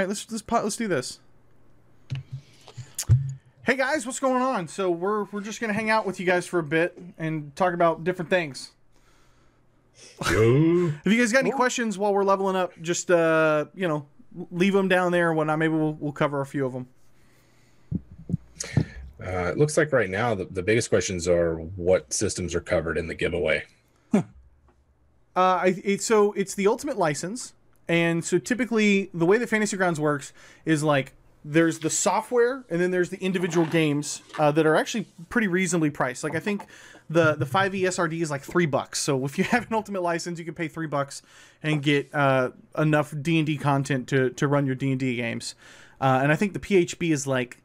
right, let's do this. Hey guys, what's going on? So we're just gonna hang out with you guys for a bit and talk about different things. If you guys got any questions while we're leveling up, just you know, leave them down there and whatnot. Maybe we'll cover a few of them. It looks like right now the biggest questions are what systems are covered in the giveaway. So it's the ultimate license, and so typically the way that Fantasy Grounds works is like there's the software and then there's the individual games that are actually pretty reasonably priced. Like I think the 5e SRD is like $3. So if you have an ultimate license, you can pay $3 and get enough D&D content to run your D&D games. And I think the PHB is like,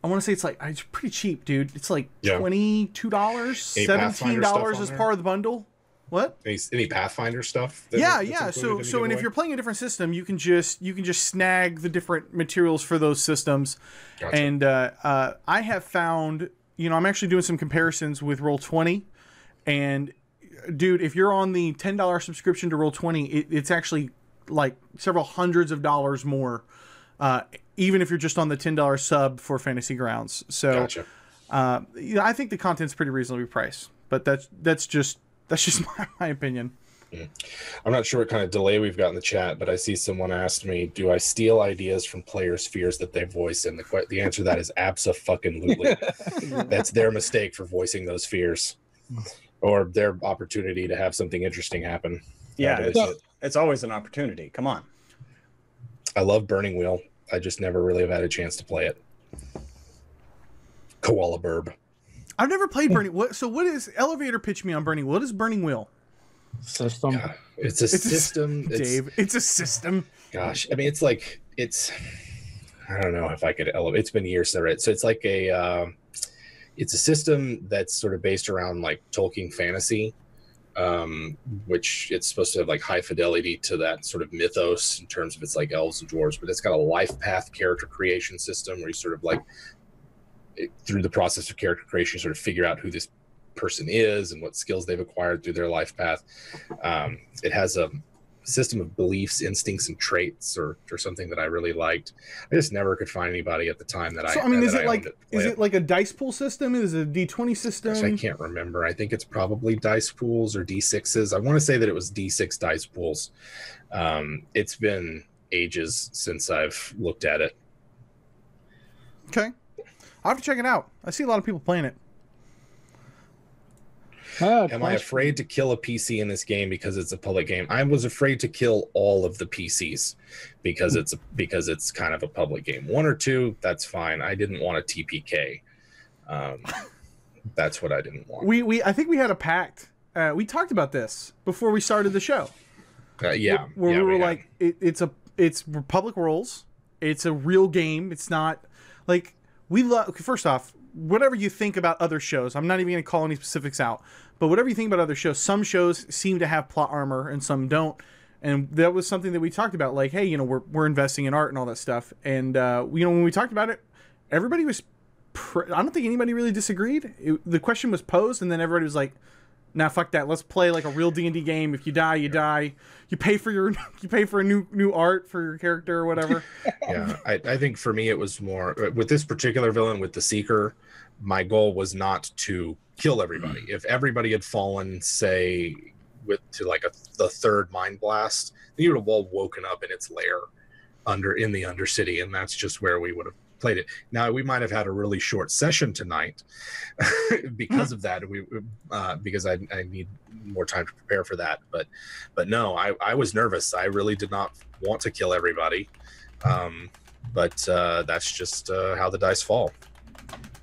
I want to say it's pretty cheap, dude. It's like $22, $17 as part of the bundle. What? Any Pathfinder stuff? Yeah. So and if you're playing a different system, you can just snag the different materials for those systems. Gotcha. And I have found, you know, I'm actually doing some comparisons with Roll20, and dude, if you're on the $10 subscription to Roll20, it's actually like several hundreds of dollars more, even if you're just on the $10 sub for Fantasy Grounds. So, gotcha. You know, I think the content's pretty reasonably priced, but that's just my opinion. I'm not sure what kind of delay we've got in the chat, but I see someone asked me, do I steal ideas from players' fears that they voice? And the answer to that is abso-fucking-lutely. That's their mistake for voicing those fears, or their opportunity to have something interesting happen. Yeah, it's always an opportunity. Come on. I love Burning Wheel. I just never really have had a chance to play it. Koala Burb. I've never played Burning. What is elevator pitch me on Burning? What is Burning Wheel? System. Yeah, it's a system. Dave, it's a system. Gosh, I mean, it's. I don't know if I could elevate. It's been years since I read. So it's like it's a system that's sort of based around like Tolkien fantasy, which it's supposed to have like high fidelity to that sort of mythos in terms of it's like elves and dwarves, but it's got a life path character creation system where you sort of like through the process of character creation, sort of figure out who this person is and what skills they've acquired through their life path. It has a system of beliefs, instincts, and traits, or something that I really liked. I just never could find anybody at the time that is it like a dice pool system? Is it a D20 system? Gosh, I can't remember. I think it's probably dice pools or D6s. I want to say that it was D6 dice pools. It's been ages since I've looked at it. Okay. I'll have to check it out. I see a lot of people playing it. Am I afraid to kill a PC in this game because it's a public game? I was afraid to kill all of the PCs because it's kind of a public game. One or two, that's fine. I didn't want a TPK. That's what I didn't want. I think we had a pact. We talked about this before we started the show. We were like, it's public roles. It's a real game. It's not like first off, whatever you think about other shows, I'm not even going to call any specifics out, but whatever you think about other shows, some shows seem to have plot armor and some don't. And that was something that we talked about, like, hey, you know, we're investing in art and all that stuff. And, you know, when we talked about it, everybody was, I don't think anybody really disagreed. The question was posed, and then everybody was like, nah, fuck that. Let's play like a real D&D game. If you die, you die. You pay for a new art for your character or whatever. Yeah, I think for me it was more with this particular villain, with the Seeker. My goal was not to kill everybody. If everybody had fallen, say, to like the third mind blast, then you would have all woken up in its lair in the Undercity, and that's just where we would have played it. Now we might have had a really short session tonight because of that. Because I need more time to prepare for that. But no, I was nervous. I really did not want to kill everybody. But that's just how the dice fall.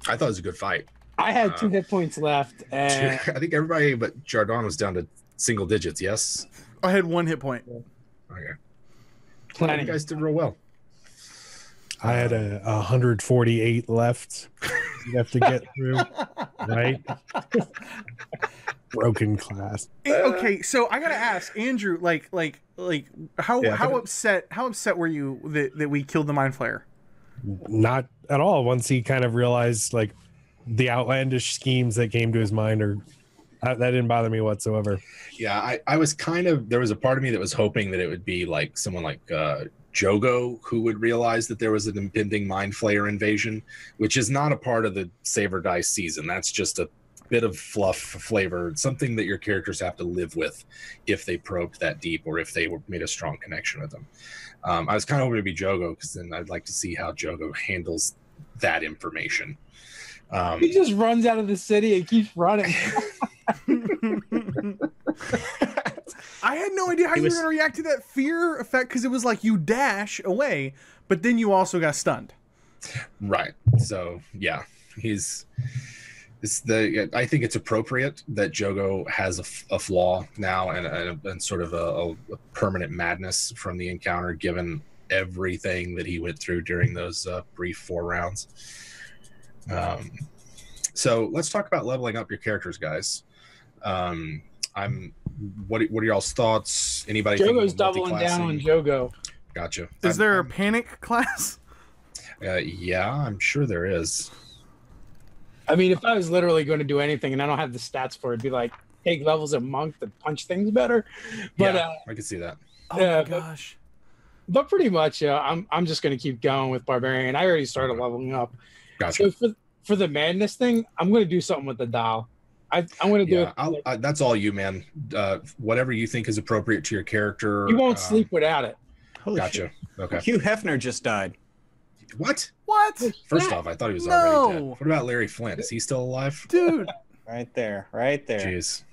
I thought it was a good fight. I had 2 hit points left. And I think everybody but Jardon was down to single digits. Yes, I had 1 hit point. Okay. You guys did real well. I had 148 left. You have to get through, right? Broken class. Okay, so I gotta ask Andrew, how upset were you that we killed the Mind Flayer? Not at all. Once he kind of realized like the outlandish schemes that came to his mind, or that didn't bother me whatsoever. Yeah, I was kind of, there was a part of me that was hoping that it would be like someone like Joego who would realize that there was an impending Mind Flayer invasion, which is not a part of the Save or Die season. That's just a bit of fluff flavor, something that your characters have to live with if they probed that deep or if they made a strong connection with them. I was kind of hoping to be Joego because then I'd like to see how Joego handles that information. He just runs out of the city and keeps running. I had no idea how you were going to react to that fear effect because it was like you dash away, but then you also got stunned. Right. So yeah, I think it's appropriate that Joego has a flaw now and sort of a permanent madness from the encounter, given everything that he went through during those brief 4 rounds. So let's talk about leveling up your characters, guys. What are y'all's thoughts? Anybody? Jogo's doubling down on Joego. Gotcha. Is there a panic class? Yeah, I'm sure there is. I mean, if I was literally going to do anything and I don't have the stats for it, it'd be like take levels of monk to punch things better. But yeah, I can see that. Oh my gosh. But pretty much, I'm just going to keep going with barbarian. I already started leveling up. Gotcha. So for the madness thing, I'm going to do something with the doll. I'm going to do it. That's all you, man. Whatever you think is appropriate to your character. You won't sleep without it. Holy Gotcha. shit. Okay. Hugh Hefner just died. What? First off, I thought he was already dead. What about Larry Flint? Is he still alive? Dude. Right there. Jeez.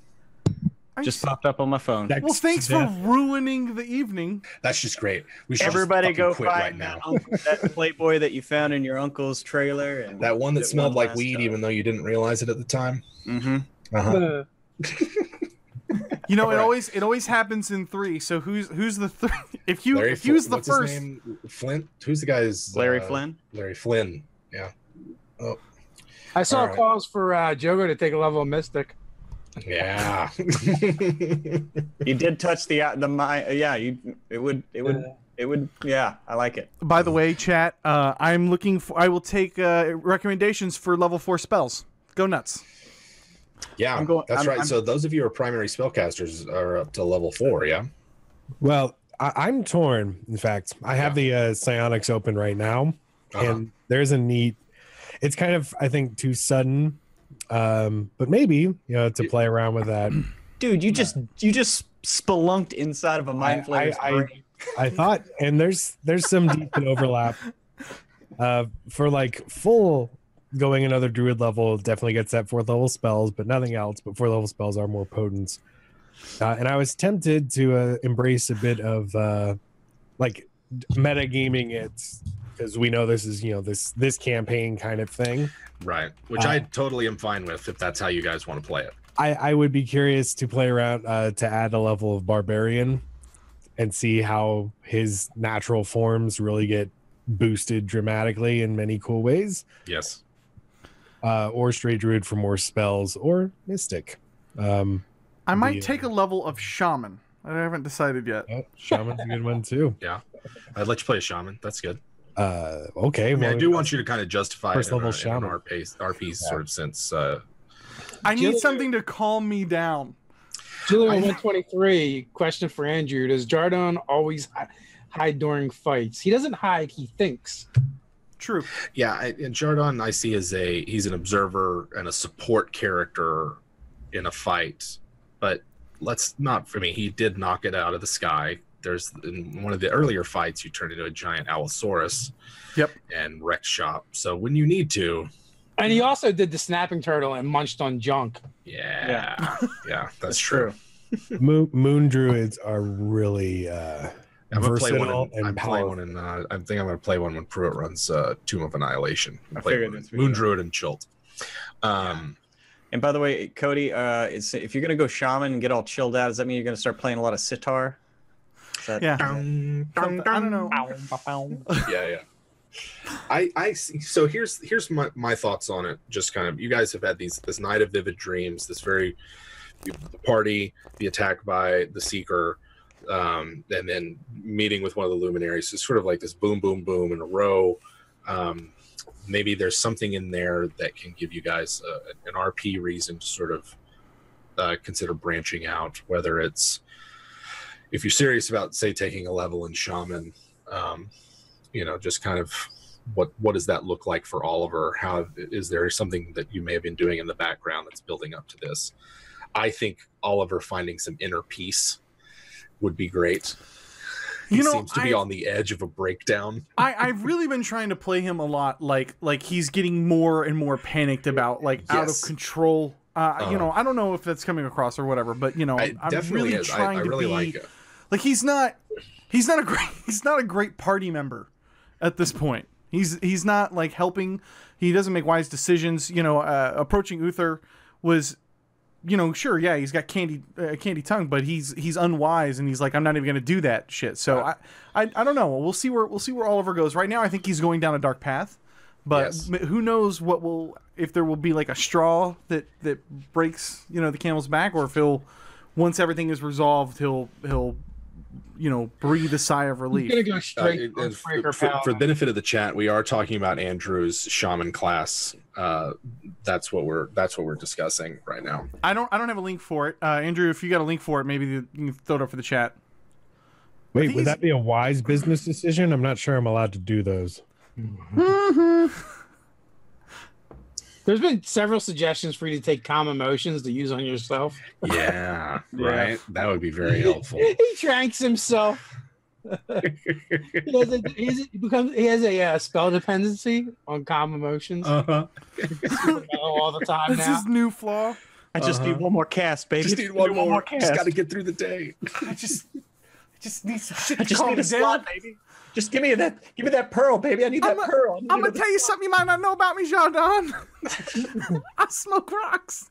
Just popped up on my phone. Well, thanks for ruining the evening. That's just great. We should Everybody go quit find right now. that Playboy that you found in your uncle's trailer. And that one that smelled like weed, even though you didn't realize it at the time. Mm-hmm. Uh-huh. You know, it always happens in 3. So who's the third? If Hugh's the first, his name? Flint. Who's the guy's Larry Flynn. Larry Flynn. Yeah. Oh. I saw calls for Joego to take a level of Mystic. Yeah. You did touch the mind. Yeah, it would. Yeah, I like it. By the way, chat, I'm looking for. I will take recommendations for level 4 spells. Go nuts. Yeah, that's right. So those of you who are primary spellcasters are up to level 4. Yeah. Well, I'm torn. In fact, I have the psionics open right now, and there's a neat. It's kind of, I think, too sudden, but maybe to play around with that. Dude, you just spelunked inside of a mind flayer's brain. I thought, and there's some decent overlap. For like full going another druid level, definitely gets that 4th level spells, but nothing else. But 4th level spells are more potent. And I was tempted to embrace a bit of like metagaming it, because we know this is this campaign kind of thing, right? Which I totally am fine with if that's how you guys want to play it. I would be curious to play around to add a level of barbarian and see how his natural forms really get boosted dramatically in many cool ways. Yes. Or straight druid for more spells, or mystic. I might take a level of shaman. I haven't decided yet. Oh, shaman's a good one too. Yeah, I'd let you play a shaman. That's good. Okay. I mean, I do want you to kind of justify first it in level an shaman RP sort of sense. I need something to calm me down. Julian 123 question for Andrew: does Jardon always hide during fights? He doesn't hide; he thinks. True. Yeah, and Jardon I see as he's an observer and a support character in a fight, but let's not. For me, he did knock it out of the sky. There's in one of the earlier fights, you turn into a giant Allosaurus. Yep. And wrecked shop. So when you need to. And he also did the snapping turtle and munched on junk. Yeah, that's true. Moon druids are really I'm gonna play one. I think I'm gonna play one when Pruitt runs Tomb of Annihilation. I figured that's Moon Druid and Chult. And by the way, Cody, if you're gonna go shaman and get all chilled out, does that mean you're gonna start playing a lot of sitar? Yeah. I don't know. Yeah. I see. So here's my thoughts on it. Just kind of, you guys have had this night of vivid dreams. This the party, the attack by the Seeker. And then meeting with one of the luminaries. It's sort of like this boom, boom, boom in a row. Maybe there's something in there that can give you guys an RP reason to sort of consider branching out, whether it's, if you're serious about, say, taking a level in Shaman, Just kind of what does that look like for Oliver? How is there something that you may have been doing in the background that's building up to this? I think Oliver finding some inner peace would be great. He seems to be on the edge of a breakdown. I've really been trying to play him a lot like he's getting more and more panicked about out of control. I don't know if that's coming across or whatever, but I'm really trying to be like it. Like he's not a great party member at this point. He's not like helping. He doesn't make wise decisions. Approaching Uther was, sure, yeah, he's got candy tongue, but he's unwise, and he's like, I'm not even going to do that shit. So I don't know. We'll see where Oliver goes. Right now, I think he's going down a dark path, but who knows if there will be like a straw that breaks the camel's back, or if once everything is resolved, he'll breathe a sigh of relief. He's gonna go straight for the benefit of the chat, we are talking about Andrew's shaman class. That's what we're discussing right now. I don't have a link for it. Andrew, if you got a link for it, maybe you can throw it up for the chat. Wait, would that be a wise business decision? I'm not sure I'm allowed to do those. There's been several suggestions for you to take calm emotions to use on yourself. Yeah, right. That would be very helpful. He tranks himself. He has a spell dependency on calm emotions. All the time. That's his new flaw. I just need one more cast, baby. Just need one more cast. Just got to get through the day. I just need some shit. I just need a slot, baby. Just give me that pearl, baby. I need that pearl. I'm gonna tell you something you might not know about me, Jardon. I smoke rocks.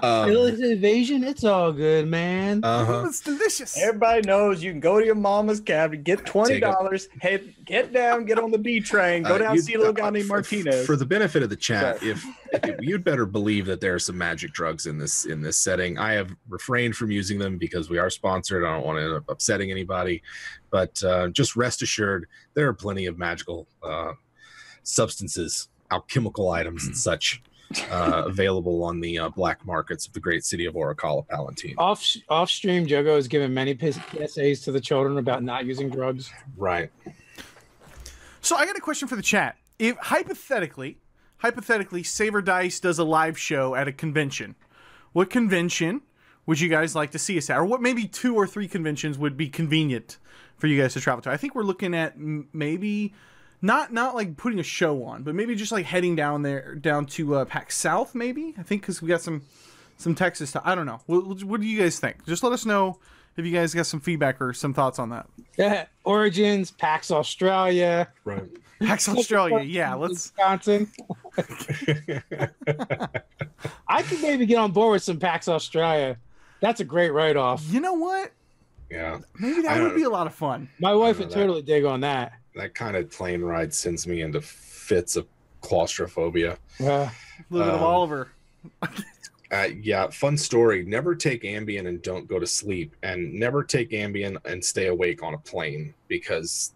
Invasion, it's all good, man. It's delicious. Everybody knows you can go to your mama's cabin, get $20, hey, get down, get on the B train, go down, see a little guy named Martinez. For the benefit of the chat, if you'd better believe that there are some magic drugs in this setting. I have refrained from using them because we are sponsored. I don't want to end up upsetting anybody, but just rest assured, there are plenty of magical substances, alchemical items, and such. Available on the black markets of the great city of Orichala Palatine. Off stream, Joego has given many PSAs to the children about not using drugs. Right. So I got a question for the chat. If hypothetically, Saber Dice does a live show at a convention, what convention would you guys like to see us at? Or what maybe 2 or 3 conventions would be convenient for you guys to travel to? I think we're looking at maybe not like putting a show on, but maybe just like heading down to PAX South, maybe. I think because we got some Texas stuff. I don't know. What do you guys think? Just let us know if you guys got some feedback or some thoughts on that. Yeah, Origins, PAX Australia. Right. PAX Australia, yeah. Let's. Wisconsin. I could maybe get on board with some PAX Australia. That's a great write-off. You know what? Yeah. Maybe that would be a lot of fun. My wife would totally dig on that. That kind of plane ride sends me into fits of claustrophobia. A little bit of Oliver. Yeah, fun story. Never take Ambien and don't go to sleep, and never take Ambien and stay awake on a plane, because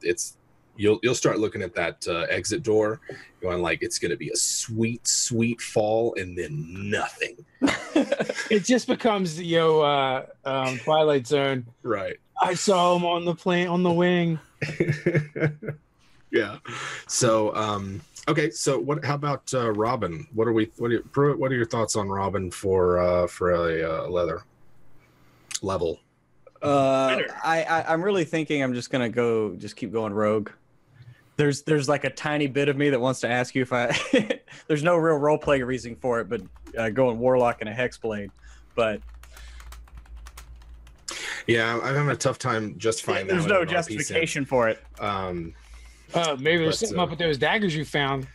you'll start looking at that exit door, going like, it's going to be a sweet, sweet fall, and then nothing. It just becomes Twilight Zone. Right. I saw him on the plane, on the wing. Yeah. So, okay. So how about Robin? Pruitt, what are your thoughts on Robin for a leather level? I'm really thinking I'm just going to keep going rogue. There's like a tiny bit of me that wants to ask you if there's no real role-playing reason for it, but going warlock and a hexblade, but yeah, I'm having a tough time justifying that. There's no justification for it. Maybe there's something up with those daggers you found.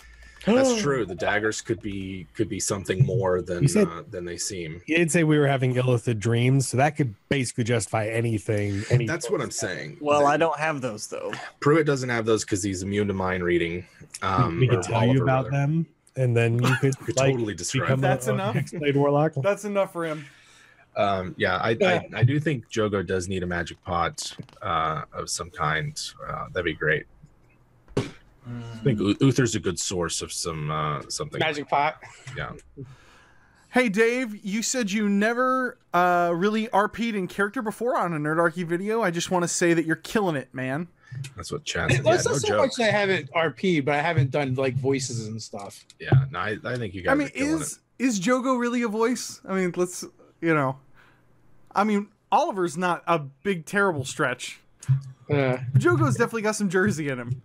That's true. The daggers could be something more than they seem. He did say we were having illithid dreams, so that could basically justify anything. That's what I'm saying. Well, I don't have those though. Pruitt doesn't have those because he's immune to mind reading. We could tell you about them, and then you could totally describe. That's enough. Hexblade warlock. That's enough for him. Yeah, I do think Joego does need a magic pot of some kind. That'd be great. I think Uther's a good source of something. Magic pot. Yeah. Hey, Dave, you said you never really RP'd in character before on a Nerdarchy video. I just want to say that you're killing it, man. That's what chat said. Well, Yeah, it's not no so joke. much that I haven't RP'd, but I haven't done like voices and stuff. Yeah, no, I think you guys I mean, are killing it. is Joego really a voice? I mean, I mean, Oliver's not a big, terrible stretch. Jogo's definitely got some Jersey in him.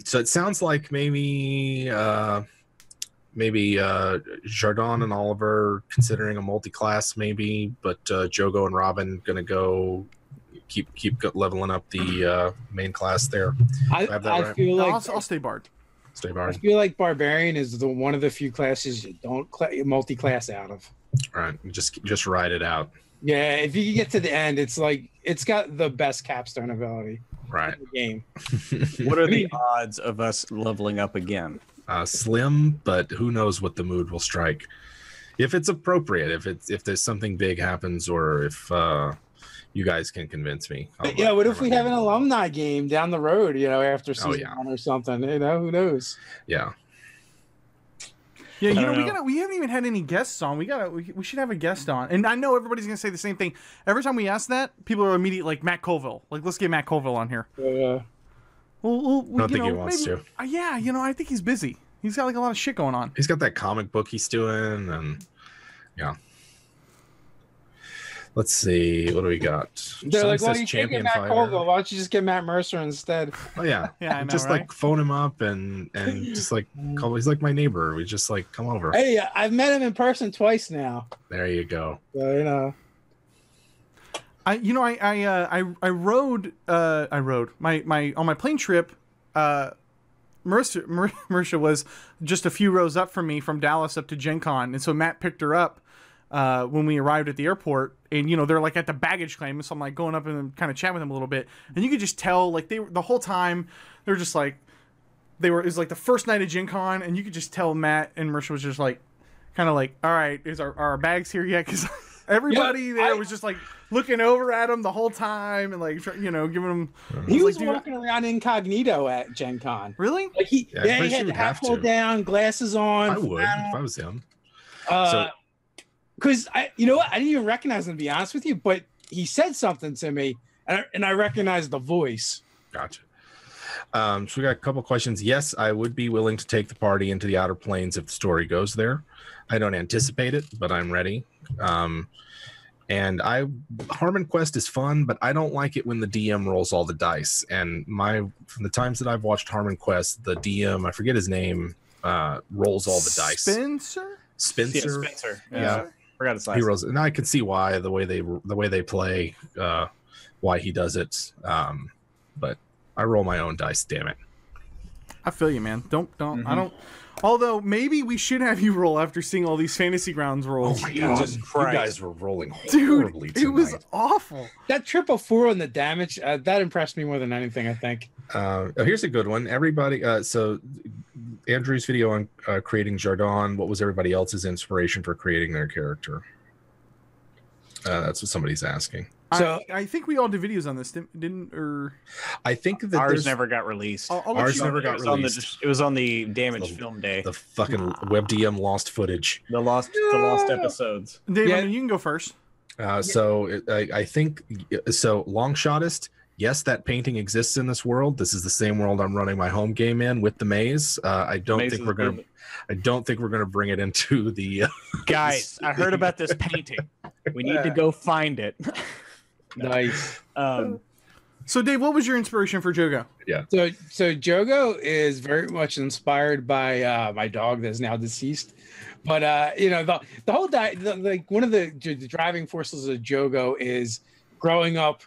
So it sounds like maybe Jardon and Oliver considering a multi-class maybe, but Joego and Robin gonna go keep leveling up the main class there. I right? feel like I'll stay Bard. Stay I Bard. feel like Barbarian is one of the few classes you don't multi-class out of. All right, just ride it out. Yeah, if you can get to the end, it's got the best capstone ability Right. in the game. What are the odds of us leveling up again? Slim, but who knows what the mood will strike. If it's appropriate, if there's something big happens, or if you guys can convince me. Yeah, what if we have an alumni game down the road, after season yeah. 1 or something? Who knows? Yeah. Yeah, we haven't even had any guests on. We should have a guest on. And I know everybody's gonna say the same thing. Every time we ask that, people are immediately like Matt Colville. Like, let's get Matt Colville on here. Yeah. Well, I don't think he wants to. Yeah, I think he's busy. He's got like a lot of shit going on. He's got that comic book he's doing, and yeah. Let's see, what do we got? They're like, Someone "Why says do you take Matt Colville? Why don't you just get Matt Mercer instead?" Oh yeah, Yeah, I know, just right? like phone him up and just like call. He's like my neighbor. We just like come over. Hey, I've met him in person twice now. There you go. So, I rode my on my plane trip. Marisha was just a few rows up from me from Dallas up to Gen Con, and so Matt picked her up when we arrived at the airport, and they're like at the baggage claim, so I'm like going up and kind of chatting with them a little bit, and you could just tell like the whole time they're just like it was like the first night of Gen Con, and you could just tell Matt and Marisha was just like kind of like, all right, is our bags here yet? Because everybody there was just like looking over at him the whole time and like giving him. he was like, walking around incognito at Gen Con. Really? Like he Yeah, I'm pretty had sure the you'd hat have pulled to. down, glasses on. I would flannel. if I was him. Because I didn't even recognize him, to be honest with you, but he said something to me, and I recognized the voice. Gotcha. So we got a couple questions. Yes, I would be willing to take the party into the Outer Planes if the story goes there. I don't anticipate it, but I'm ready. And Harmon Quest is fun, but I don't like it when the DM rolls all the dice. And from the times that I've watched Harmon Quest, the DM, I forget his name, rolls all the dice. Spencer. Yeah, Spencer. Yeah. Forgot his last He rolls, and I can see why the way they play, why he does it. But I roll my own dice. Damn it! I feel you, man. Don't. I don't. Although maybe we should have you roll after seeing all these Fantasy Grounds rolls. Oh my God, Jesus you Christ. guys were rolling Dude, horribly it tonight. was awful. That 4 on the damage, that impressed me more than anything, I think. Here's a good one. Everybody, so Andrew's video on creating Jardon. What was everybody else's inspiration for creating their character? That's what somebody's asking. So I think we all did videos on this, didn't or I think that Ours there's never got released. I'll let Ours you- never got released. It was on the damaged film day. The fucking WebDM lost footage. The lost episodes. Dave, Yeah. I mean, you can go first. I think so. Longshotist. Yes, that painting exists in this world. This is the same world I'm running my home game in with the maze. I don't think we're gonna bring it into the. Guys, I heard about this painting. We need to go find it. nice. So, Dave, what was your inspiration for Joego? So Joego is very much inspired by my dog that's now deceased. But the whole one of the driving forces of Joego is growing up,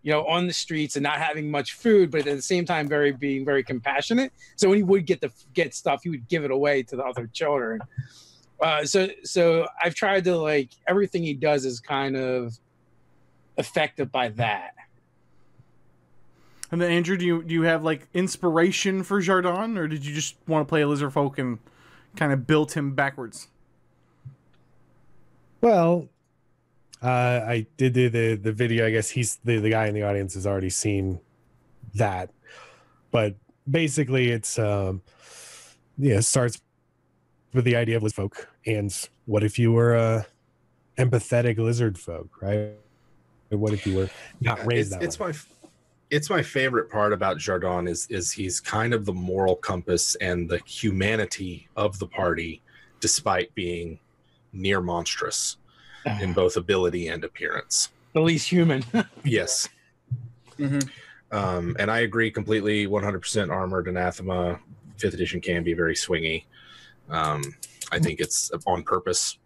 on the streets and not having much food, but at the same time being very compassionate. So when he would get stuff, he would give it away to the other children. So I've tried to everything he does is kind of affected by that. And then, Andrew, do you have inspiration for Jardon, or did you just want to play a lizard folk and kind of built him backwards? Well, I did do the video. I guess he's the guy in the audience has already seen that, but basically it's yeah, it starts with the idea of lizard folk, and what if you were a empathetic lizard folk, right? What if you were not raised that way? It's my favorite part about Jardon is he's kind of the moral compass and the humanity of the party, despite being near monstrous in both ability and appearance. The least human. Yes. And I agree completely. 100% armored anathema. 5th edition can be very swingy. I think it's on purpose.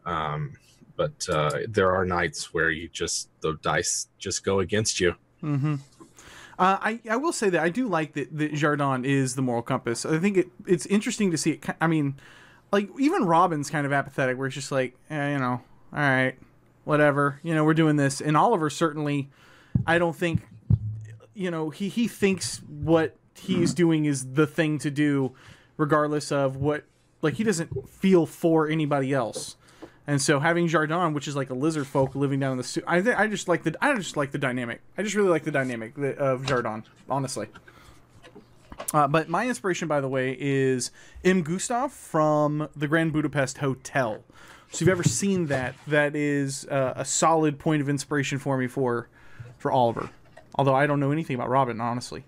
But there are nights where the dice just go against you. I will say that I do like that Jardon is the moral compass. I think it's interesting to see it. I mean, like, even Robin's kind of apathetic, where it's just like, all right, whatever, we're doing this. And Oliver, certainly, I don't think, he thinks what he's doing is the thing to do, regardless of what, like, he doesn't feel for anybody else. And so having Jardon, which is like a lizard folk living down in the I just like the dynamic. I just really like the dynamic of Jardon, honestly. But my inspiration, by the way, is M. Gustav from the Grand Budapest Hotel. So if you've ever seen that, that is a solid point of inspiration for me for Oliver. Although I don't know anything about Robin, honestly.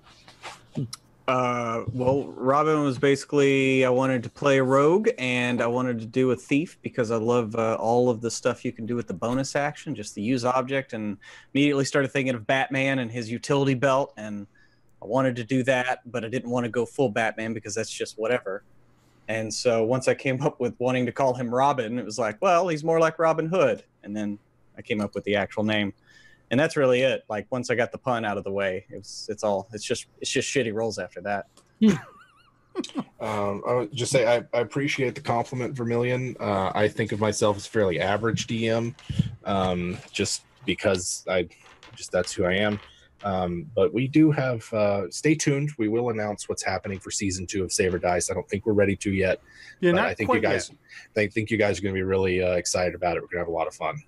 Well, Robin was basically, I wanted to play a rogue and I wanted to do a thief because I love all of the stuff you can do with the bonus action, just the use object, and immediately started thinking of Batman and his utility belt, and I wanted to do that, but I didn't want to go full Batman because that's just whatever. And so once I came up with wanting to call him Robin, it was like, well, he's more like Robin Hood. And then I came up with the actual name. And that's really it. Like, once I got the pun out of the way, it's just shitty rolls after that. I would just say I appreciate the compliment, Vermilion. I think of myself as fairly average DM, just because that's who I am. But we do have, stay tuned. We will announce what's happening for season 2 of Saber Dice. I don't think we're ready to yet. Yeah, but not I think quite you guys, yet. I think you guys are going to be really excited about it. We're going to have a lot of fun.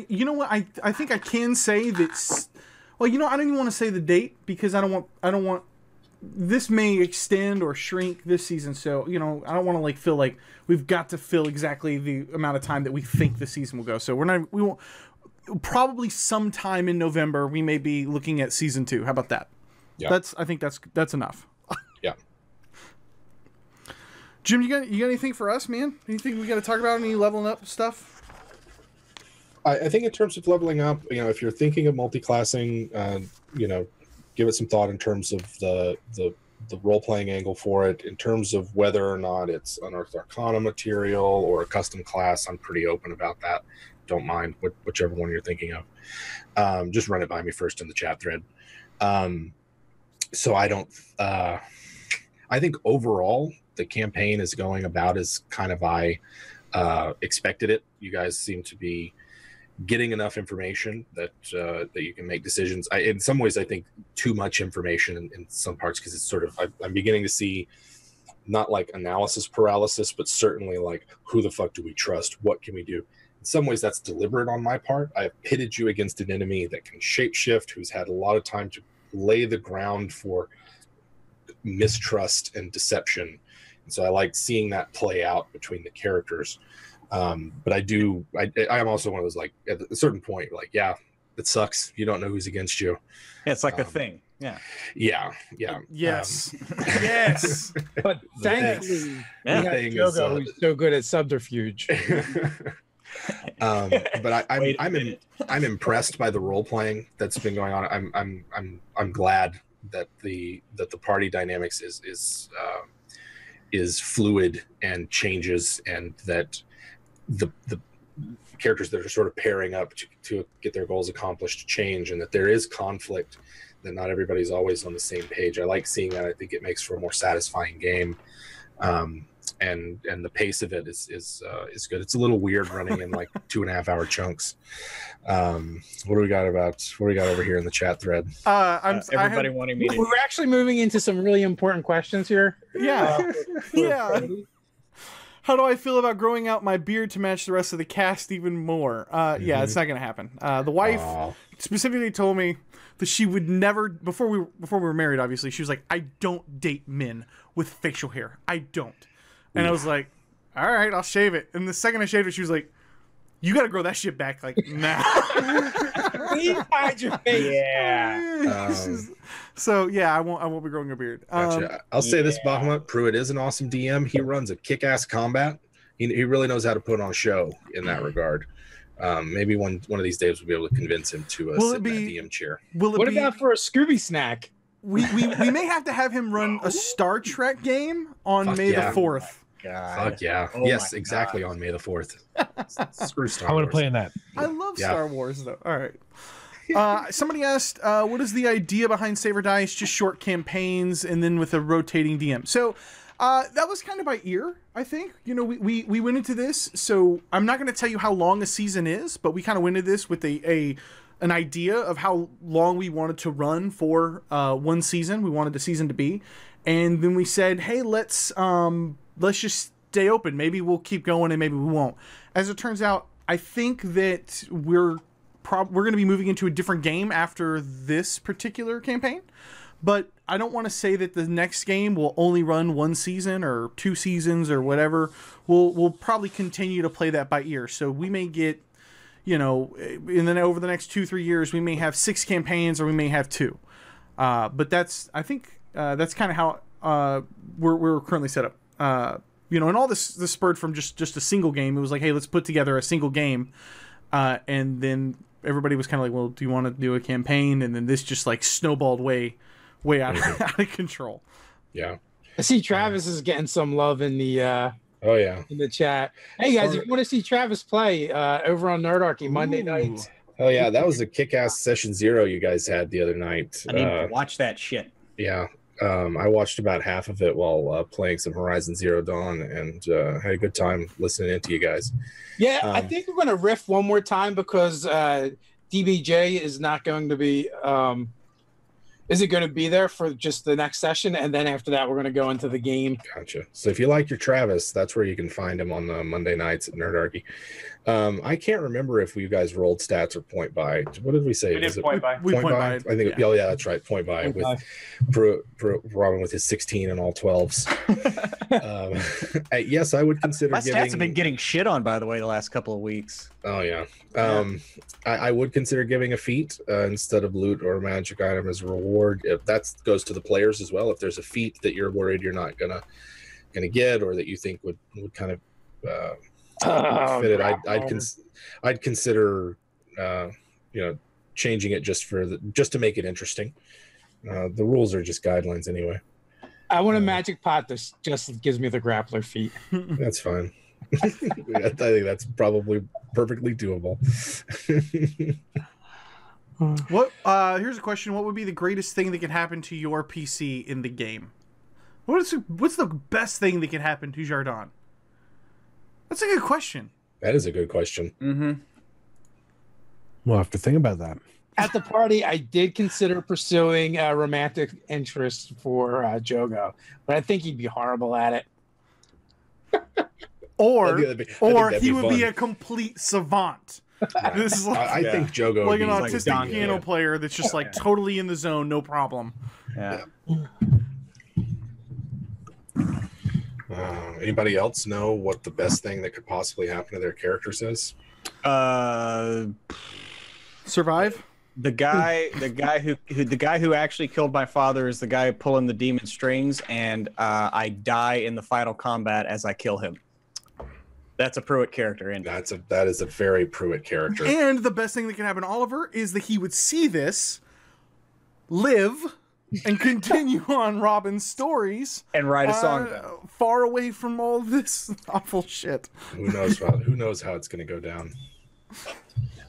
You know what? I think I can say that. Well, I don't even want to say the date because I don't want. This may extend or shrink this season, so I don't want to feel like we've got to fill exactly the amount of time that we think the season will go. So we won't. Probably sometime in November we may be looking at season 2. How about that? Yeah. I think that's enough. Yeah. Jim, you got anything for us, man? Anything we got to talk about? Any leveling up stuff? I think in terms of leveling up, if you're thinking of multi-classing, give it some thought in terms of the role-playing angle for it. In terms of whether or not it's Unearthed Arcana material or a custom class, I'm pretty open about that. Don't mind whichever one you're thinking of. Just run it by me first in the chat thread. So I don't. I think overall the campaign is going about as kind of I expected it. You guys seem to be getting enough information that you can make decisions. In some ways, I think too much information in some parts, because it's sort of I'm beginning to see not like analysis paralysis, but certainly like, who the fuck do we trust? What can we do? In some ways, that's deliberate on my part. I have pitted you against an enemy that can shapeshift, who's had a lot of time to lay the ground for mistrust and deception. And so I like seeing that play out between the characters. But I am also one of those, like, at a certain point, like, yeah, it sucks. You don't know who's against you. Yeah, it's like a thing. Yeah. Yeah. Yes. Yes. But thankfully, Joego, who's so good at subterfuge. But I'm impressed by the role playing that's been going on. I'm glad that the party dynamics is fluid and changes, and that the characters that are sort of pairing up to get their goals accomplished change, and that there is conflict, that not everybody's always on the same page. I like seeing that. I think it makes for a more satisfying game. And the pace of it is good. It's a little weird running in like 2.5 hour chunks. What do we got over here in the chat thread? Everybody wanting me to. We're actually moving into some really important questions here. Yeah. Yeah. How do I feel about growing out my beard to match the rest of the cast even more? Yeah, it's not gonna happen. The wife specifically told me that she would never, before we were married, obviously, she was like, I don't date men with facial hair. I don't. And I was like, all right, I'll shave it. And the second I shaved it, she was like, you got to grow that shit back. Like, nah. Please hide your face. Yeah. So yeah, I won't be growing a beard. Gotcha. I'll say this, Bahamut. Pruitt is an awesome DM. He runs a kick-ass combat. He really knows how to put on a show in that regard. Maybe one of these days we'll be able to convince him to sit in that DM chair. What about for a Scooby snack? We may have to have him run a Star Trek game on May the 4th. God. Fuck yeah. Oh yes, exactly on May the 4th. Screw Star Wars. I want to play in that. I love Star Wars, though. All right. Somebody asked, what is the idea behind Save or Die? It's just short campaigns and then with a rotating DM. So that was kind of by ear, I think. You know, we went into this, so I'm not going to tell you how long a season is, but we kind of went into this with an idea of how long we wanted to run for one season. We wanted the season to be. And then we said, hey, let's just stay open. Maybe we'll keep going and maybe we won't. As it turns out, I think that we're going to be moving into a different game after this particular campaign. But I don't want to say that the next game will only run one season or 2 seasons or whatever. We'll probably continue to play that by ear. So we may get, you know, over the next 2-3 years, we may have 6 campaigns or we may have 2. But I think that's kind of how we're currently set up. You know, and all this spurred from just a single game. It was like, hey, let's put together a single game. And then everybody was kind of like, well, do you want to do a campaign? And then this just like snowballed way out of control. Yeah. I see Travis is getting some love in the in the chat. Hey guys, if you want to see Travis play over on Nerdarchy Monday nights. Oh yeah, that was a kick-ass session 0 you guys had the other night. I need to watch that shit. Yeah. I watched about half of it while playing some Horizon Zero Dawn and had a good time listening into you guys. Yeah, I think we're going to riff one more time because DBJ is not going to be isn't going to be there for just the next session, and then after that we're going to go into the game. Gotcha. So if you like your Travis, that's where you can find him on the Monday nights at Nerdarchy. I can't remember if you guys rolled stats or point by. What did we say? We did point by. Point by. I think. Yeah. Oh yeah, that's right. Point by with Robin with his 16 and all 12s. Yes, I would consider. My stats have been getting shit on, by the way, the last couple of weeks. Oh yeah. I would consider giving a feat instead of loot or a magic item as a reward. If that goes to the players as well. If there's a feat that you're worried you're not gonna get, or that you think would kind of fit it, I'd consider changing it just to make it interesting. The rules are just guidelines anyway. I want a magic pot that just gives me the grappler feat. That's fine. I think that's probably perfectly doable. What? Here's a question: what would be the greatest thing that could happen to your PC in the game? What's the best thing that could happen to Jardon? That's a good question. That is a good question. Mm-hmm. We'll have to think about that. At the party, I did consider pursuing a romantic interest for Joego, but I think he'd be horrible at it. Or he would be a complete savant. This is I think Joego like an autistic piano player that's just like totally in the zone, no problem. Yeah. Anybody else know what the best thing that could possibly happen to their characters is? Survive. The guy who actually killed my father is the guy pulling the demon strings, and I die in the final combat as I kill him. That's a Pruitt character, and that is a very Pruitt character. And the best thing that can happen to Oliver is that he would see this, live, and continue on Robin's stories and write a song far away from all this awful shit. Who knows how it's going to go down?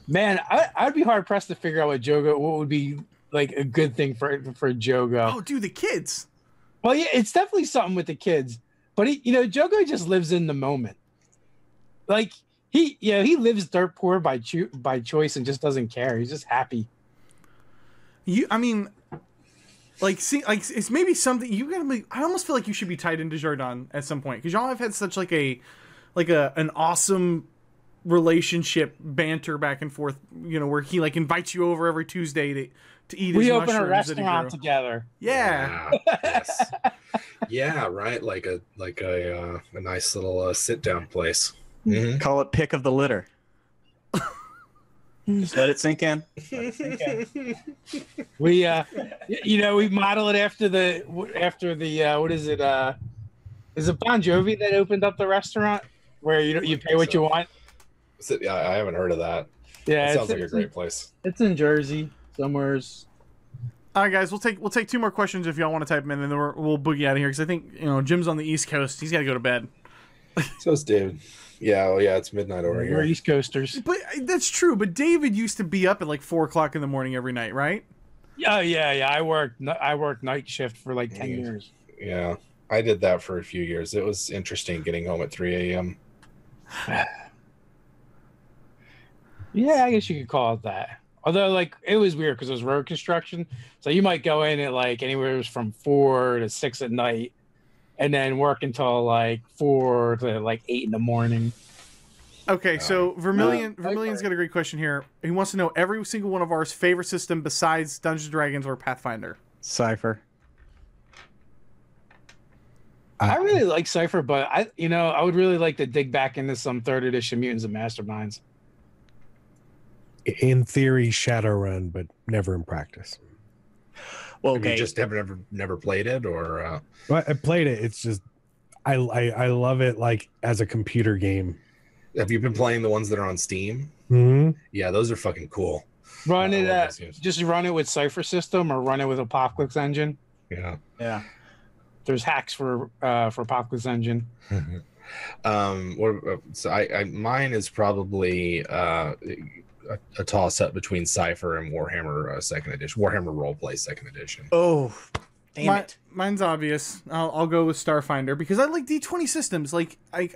Man, I'd be hard pressed to figure out what would be like a good thing for Joego. Oh, dude, the kids. Well, yeah, it's definitely something with the kids, but Joego just lives in the moment. Like he lives dirt poor by choice and just doesn't care. He's just happy. It's maybe something you gotta be. I almost feel like you should be tied into Jardon at some point because y'all have had such like a like an awesome relationship banter back and forth, you know, where he like invites you over every Tuesday to eat his We mushrooms open a that he restaurant grew. together. Yeah. Yes. Yeah, right. Like a nice little sit down place. Mm-hmm. Call it pick of the litter. Just let it sink in. We we model it after the what is it? Is it Bon Jovi that opened up the restaurant where you pay what you want? Yeah, I haven't heard of that. Yeah, It sounds like a great place. It's in Jersey somewheres. All right, guys, we'll take 2 more questions if y'all want to type them in, and then we'll boogie out of here because I think Jim's on the East Coast. He's got to go to bed. So is David. Yeah, well, yeah, it's midnight over We're here. East Coasters. But that's true. But David used to be up at like 4 o'clock in the morning every night, right? Yeah. I worked night shift for like 10 years. Yeah, I did that for a few years. It was interesting getting home at 3 a.m. Yeah, I guess you could call it that. Although, like, it was weird because it was road construction. So you might go in at like anywhere from 4 to 6 at night, and then work until like 4 to like 8 in the morning. Okay, so Vermilion's got a great question here. He wants to know every single one of ours favorite system besides Dungeons and Dragons or Pathfinder. Cypher. I really like Cypher, but I would really like to dig back into some 3rd edition Mutants and Masterminds. In theory, Shadowrun, but never in practice. Well, Have you just never played it, or? Well, I played it. It's just I love it like as a computer game. Have you been playing the ones that are on Steam? Mm-hmm. Yeah, those are fucking cool. Run it just run it with Cypher system or run it with Apocalypse Engine. Yeah. Yeah. There's hacks for Apocalypse Engine. Mine is probably a toss up between Cypher and Warhammer Second Edition, Warhammer Roleplay 2nd Edition. Oh, damn it! Mine's obvious. I'll go with Starfinder because I like D20 systems. Like I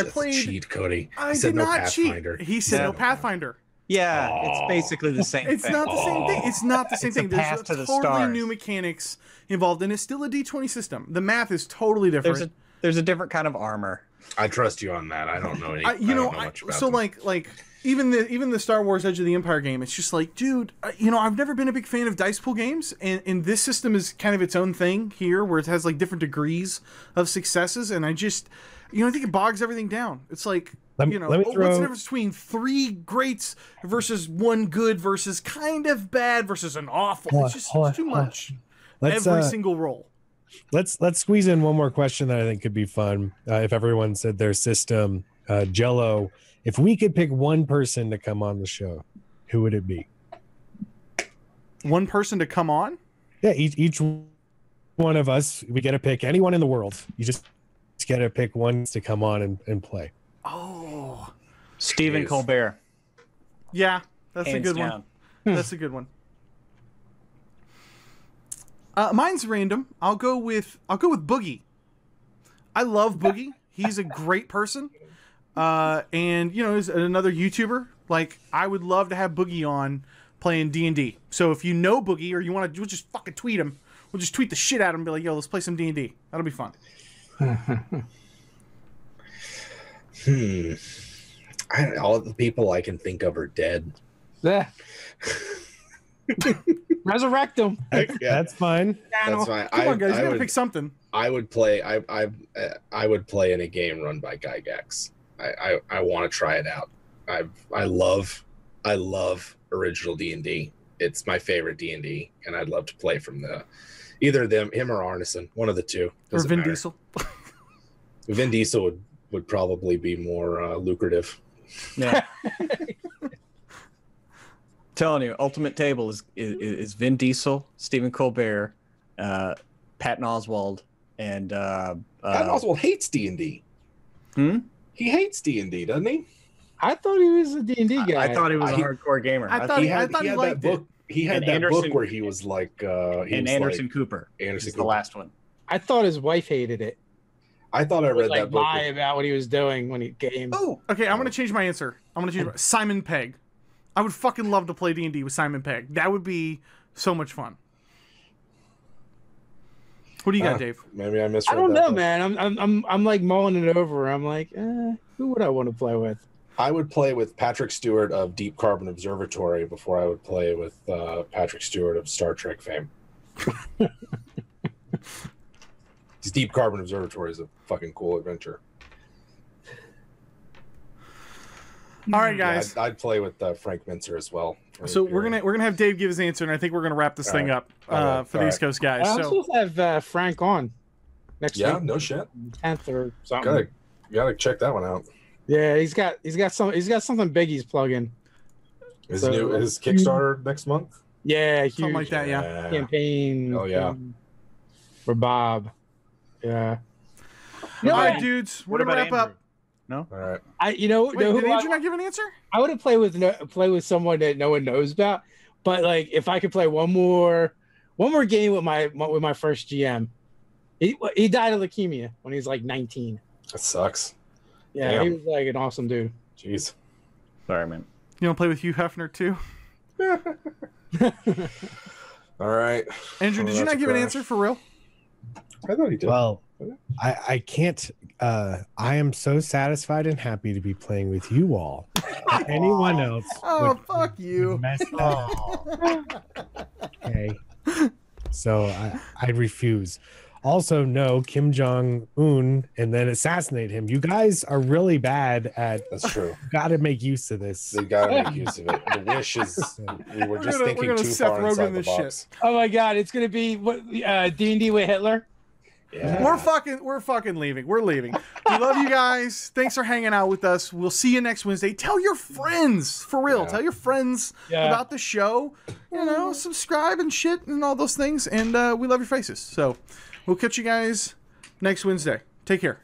played. Cheat, Cody. I said did no not Pathfinder. cheat. He said no Pathfinder. Yeah, it's basically the same. It's thing. not the same thing. It's not the same It's a thing. path to There's the totally stars. new mechanics involved, and it's still a D20 system. The math is totally different. There's a different kind of armor. I trust you on that. I don't know I don't know much about so them. like even the Star Wars Edge of the Empire game, it's just like, dude, I've never been a big fan of dice pool games, and this system is kind of its own thing here, where it has like different degrees of successes, and I just, I think it bogs everything down. It's like, let me what's throw- the difference between 3 greats versus 1 good versus kind of bad versus an awful? It's just it's too much. Every single roll. Let's squeeze in one more question that I think could be fun. If everyone said their system, Jello, if we could pick one person to come on the show, who would it be? One person to come on? Yeah, each one of us, we get to pick anyone in the world. You just get to pick one to come on and play. Oh, Stephen Colbert. Yeah, that's Hands a good down. one. That's a good one. Mine's random. I'll go with Boogie. I love Boogie. He's a great person. And is another YouTuber. Like, I would love to have Boogie on playing D&D. So if you know Boogie or you want to, we'll just fucking tweet him. We'll just tweet the shit at him and be like, yo, let's play some D&D. That'll be fun. All of the people I can think of are dead. Yeah. Resurrect them. Yeah, That's fine. that's fine. Come on, guys. You gotta pick something. I would play. I would play in a game run by Gygax. I want to try it out. I love original D&D. It's my favorite D&D, and I'd love to play from either him or Arneson, one of the two. Or Vin Diesel. Vin Diesel would probably be more lucrative. Yeah. Telling you, ultimate table is Vin Diesel, Stephen Colbert, Patton Oswalt, and Patton Oswalt hates D&D. He hates D&D, doesn't he? I thought he was a D&D guy. I thought he was a hardcore gamer. I thought he liked that book. He had And that Anderson- book where he was like, and Anderson Cooper. Anderson is the Cooper. last one. I thought his wife hated it. I thought I He would, read that book. lie about what he was doing when he came. Oh, okay. I'm gonna change my answer. Simon Pegg. I would fucking love to play D&D with Simon Pegg. That would be so much fun. What do you got, Dave? Maybe I misread I don't know, that. man. I'm like mulling it over. I'm like, who would I want to play with? I would play with Patrick Stewart of Deep Carbon Observatory before I would play with Patrick Stewart of Star Trek fame. Deep Carbon Observatory is a fucking cool adventure. All right, guys. Yeah, I'd play with Frank Mincer as well. So we're gonna have Dave give his answer, and I think we're gonna wrap this thing up for the East Coast guys. I'm supposed to have Frank on next week. Yeah, no shit. 10th or something. Gotta check that one out. Yeah, he's got something big he's plugging. His Kickstarter next month. Yeah, huge Something like that. Yeah. campaign. Oh yeah. For Bob. Yeah. All right, dudes. We're gonna wrap up. No. All right. Wait, did Andrew not give an answer? I would have played with someone that no one knows about, but like if I could play one more game with my first GM, he died of leukemia when he was like 19. That sucks. Yeah, Damn. he was like an awesome dude. Jeez. Sorry, man. You want to play with Hugh Hefner too? All right. Andrew, did you not give an answer for real? I thought he did. Well, I can't. I am so satisfied and happy to be playing with you all. Anyone else? Oh, fuck you. Messed up. Okay. So I refuse. Also, no Kim Jong-un and then assassinate him. You guys are really bad at. That's true. Got to make use of this. They gotta make use of it. The wish is. We're just thinking too Seth far Rogen inside the this box. shit. Oh my god, it's gonna be D&D with Hitler. Yeah. We're fucking leaving. We're leaving. We love you guys. Thanks for hanging out with us. We'll see you next Wednesday. Tell your friends, for real. Yeah. Tell your friends about the show. You know, subscribe and shit and all those things. And we love your faces. So we'll catch you guys next Wednesday. Take care.